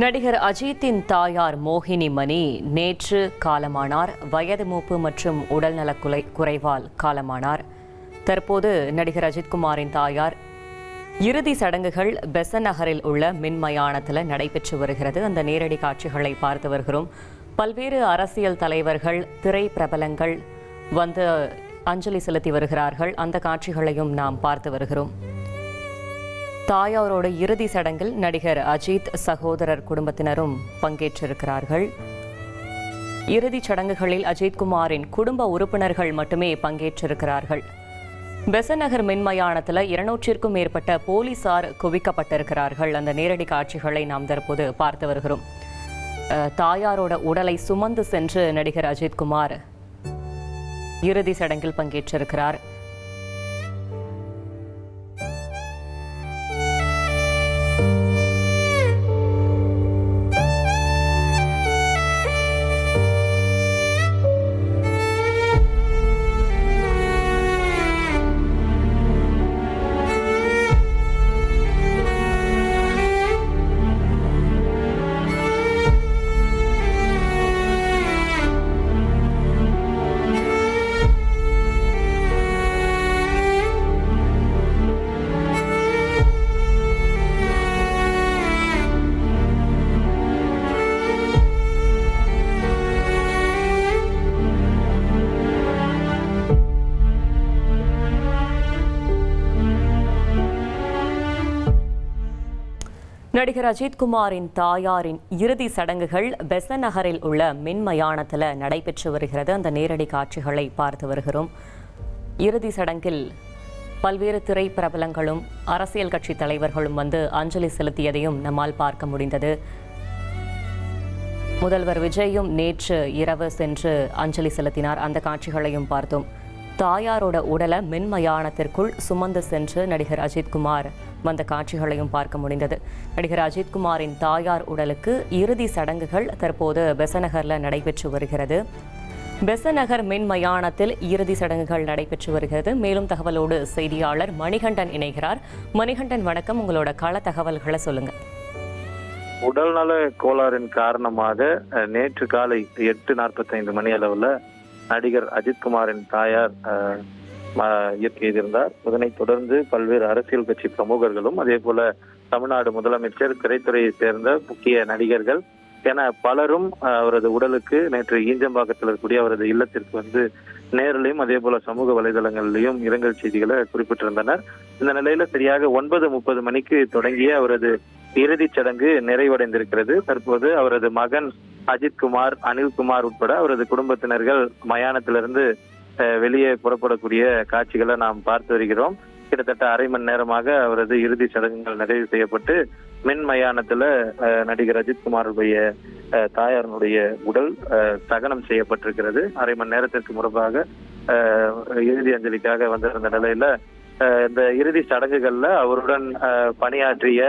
நடிகர் அஜித்தின் தாயார் மோகினி மணி நேற்று காலமானார். வயது மூப்பு மற்றும் உடல்நலக் குறைவால் காலமானார். தற்போது நடிகர் அஜித்குமாரின் தாயார் இறுதி சடங்குகள் பெசன்ட் நகரில் உள்ள மின்மயானத்தில் நடைபெற்று வருகிறது. அந்த நேரடி காட்சிகளை பார்த்து வருகிறோம். பல்வேறு அரசியல் தலைவர்கள், திரை பிரபலங்கள் வந்து அஞ்சலி செலுத்தி வருகிறார்கள். அந்த காட்சிகளையும் நாம் பார்த்து வருகிறோம். தாயாரோட இறுதி சடங்கில் நடிகர் அஜித் சகோதரர் குடும்பத்தினரும் பங்கேற்றிருக்கிறார்கள். இறுதிச் சடங்குகளில் அஜித்குமாரின் குடும்ப உறுப்பினர்கள் மட்டுமே பங்கேற்றிருக்கிறார்கள். பெசன்ட் நகர் மின்மயானத்தில் 200க்கும் மேற்பட்ட போலீசார் குவிக்கப்பட்டிருக்கிறார்கள். அந்த நேரடி காட்சிகளை நாம் தற்போது பார்த்து வருகிறோம். தாயாரோட உடலை சுமந்து சென்று நடிகர் அஜித்குமார் இறுதி சடங்கில் பங்கேற்றிருக்கிறார். நடிகர் அஜித்குமாரின் தாயாரின் இறுதி சடங்குகள் பெசன்ட் நகரில் உள்ள மின்மயானத்தில் நடைபெற்று வருகிறது. அந்த நேரடி காட்சிகளை பார்த்து வருகிறோம். இறுதி சடங்கில் பல்வேறு திரை பிரபலங்களும் அரசியல் கட்சி தலைவர்களும் வந்து அஞ்சலி செலுத்தியதையும் நம்மால் பார்க்க முடிந்தது. முதல்வர் விஜயும் நேற்று இரவு சென்று அஞ்சலி செலுத்தினார். அந்த காட்சிகளையும் பார்த்தோம். தாயாரோட உடலை மின்மயானத்திற்குள் சுமந்து சென்று நடிகர் அஜித்குமார் வந்த காட்சிகளையும் பார்க்க முடிந்தது. நடிகர் அஜித்குமாரின் தாயார் உடலுக்கு இறுதி சடங்குகள் தற்போது பெசன்ட் நகரில் நடைபெற்று வருகிறது. பெசன்ட் நகர் மின்மயானத்தில் இறுதி சடங்குகள் நடைபெற்று வருகிறது. மேலும் தகவலோடு செய்தியாளர் மணிகண்டன் இணைகிறார். மணிகண்டன், வணக்கம். உங்களோட கள தகவல்களை சொல்லுங்க. உடல்நல கோளாறின் காரணமாக நேற்று காலை 8:45 மணி அளவில் நடிகர் அஜித்குமாரின் தாயார் இயற்கை எதிர்ந்தார். இதனைத் தொடர்ந்து பல்வேறு அரசியல் கட்சி பிரமுகர்களும் அதே போல தமிழ்நாடு முதலமைச்சர், திரைத்துறையை சேர்ந்த முக்கிய நடிகர்கள் என பலரும் அவரது உடலுக்கு நேற்று ஈஞ்சம்பாக்கத்தில் இருக்கக்கூடிய அவரது இல்லத்திற்கு வந்து நேரிலையும் அதே போல சமூக வலைதளங்களிலையும் இரங்கல் செய்திகளை குறிப்பிட்டிருந்தனர். இந்த நிலையில சரியாக 9:30 மணிக்கு தொடங்கிய அவரது இறுதிச் சடங்கு நிறைவடைந்திருக்கிறது. தற்போது அவரது மகன் அஜித்குமார், அனில்குமார் உட்பட அவரது குடும்பத்தினர்கள் மயானத்திலிருந்து வெளியே புறப்படக்கூடிய காட்சிகளை நாம் பார்த்து வருகிறோம். கிட்டத்தட்ட அரை மணி நேரமாக அவரது இறுதி சடங்குகள் நிறைவு செய்யப்பட்டு மின் மயானத்துல நடிகர் அஜித்குமாருடைய தாயாரனுடைய உடல் தகனம் செய்யப்பட்டிருக்கிறது. அரை மணி நேரத்திற்கு முன்பாக இறுதி அஞ்சலிக்காக வந்திருந்த நிலையில இந்த இறுதி சடங்குகள்ல அவருடன் பணியாற்றிய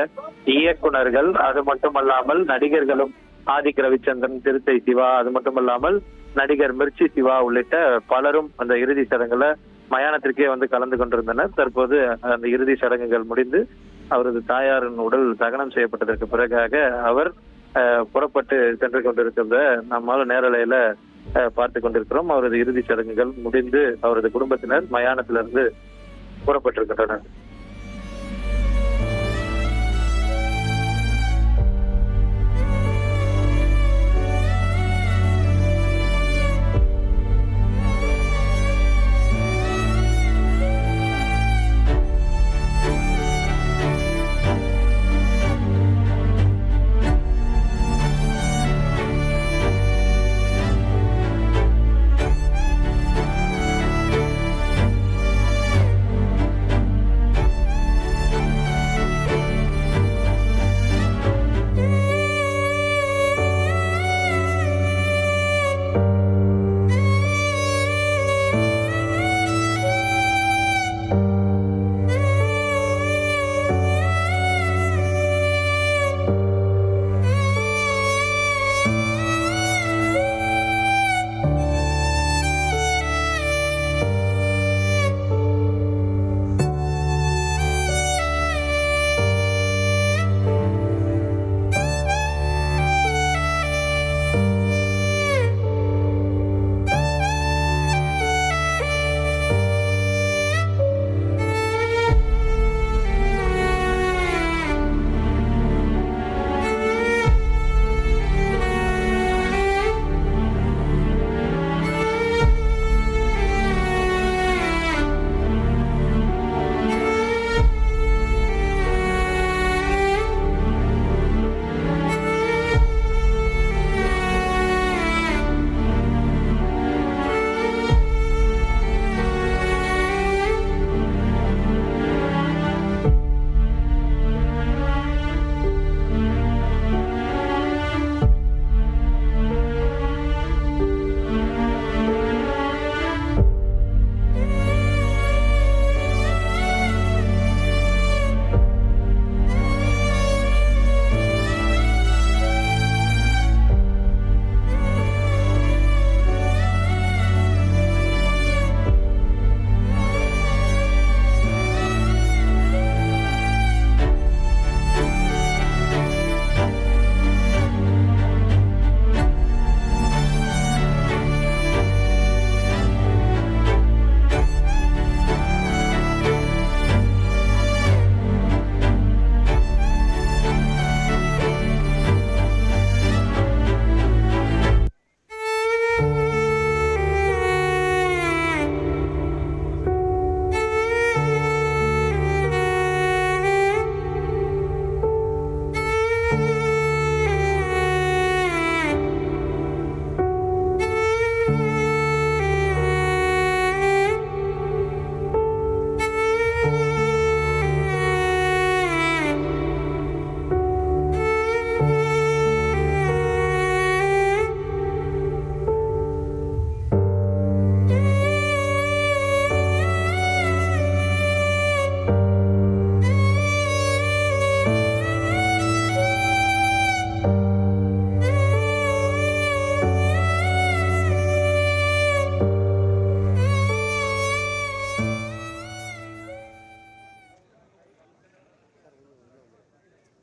இயக்குனர்கள், அது மட்டுமல்லாமல் நடிகர்களும் ஆதிக் ரவிச்சந்திரன், திருத்தை சிவா, அது மட்டுமல்லாமல் நடிகர் மிர்ச்சி சிவா உள்ளிட்ட பலரும் அந்த இறுதி சடங்குல மயானத்திற்கே வந்து கலந்து கொண்டிருந்தனர். தற்போது அந்த இறுதி சடங்குகள் முடிந்து அவரது தாயாரின் உடல் தகனம் செய்யப்பட்டதற்கு பிறகாக அவர் புறப்பட்டு சென்று கொண்டிருக்கிறத நம்மால் நேரலையில பார்த்து கொண்டிருக்கிறோம். அவரது இறுதி சடங்குகள் முடிந்து அவரது குடும்பத்தினர் மயானத்திலிருந்து புறப்பட்டிருக்கின்றனர்.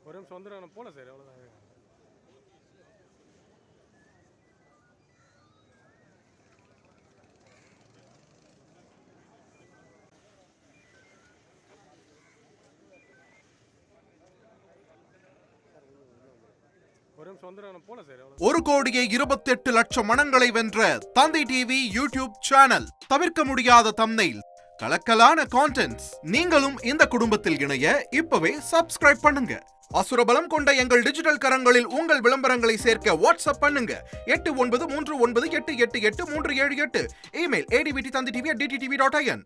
ஒரு நிமிஷம் வந்து நான் போல சார் அவ்வளோதான். ஒரு நிமிஷம் வந்து நான் போல சார் அவ்வளோதான். 1,28,00,000 மனங்களை வென்ற தந்தி டிவி யூடியூப் சேனல். தவிர்க்க முடியாத தம்ப்நெயில், கலக்கலான கான்டென்ட்ஸ். நீங்களும் இந்த குடும்பத்தில் இணைய இப்பவே சப்ஸ்கிரைப் பண்ணுங்க. அசுரபலம் கொண்ட எங்கள் டிஜிட்டல் கரங்களில் உங்கள் விளம்பரங்களை சேர்க்க வாட்ஸ்அப் பண்ணுங்க. 8939888838. Email advtthanditv@dttv.in.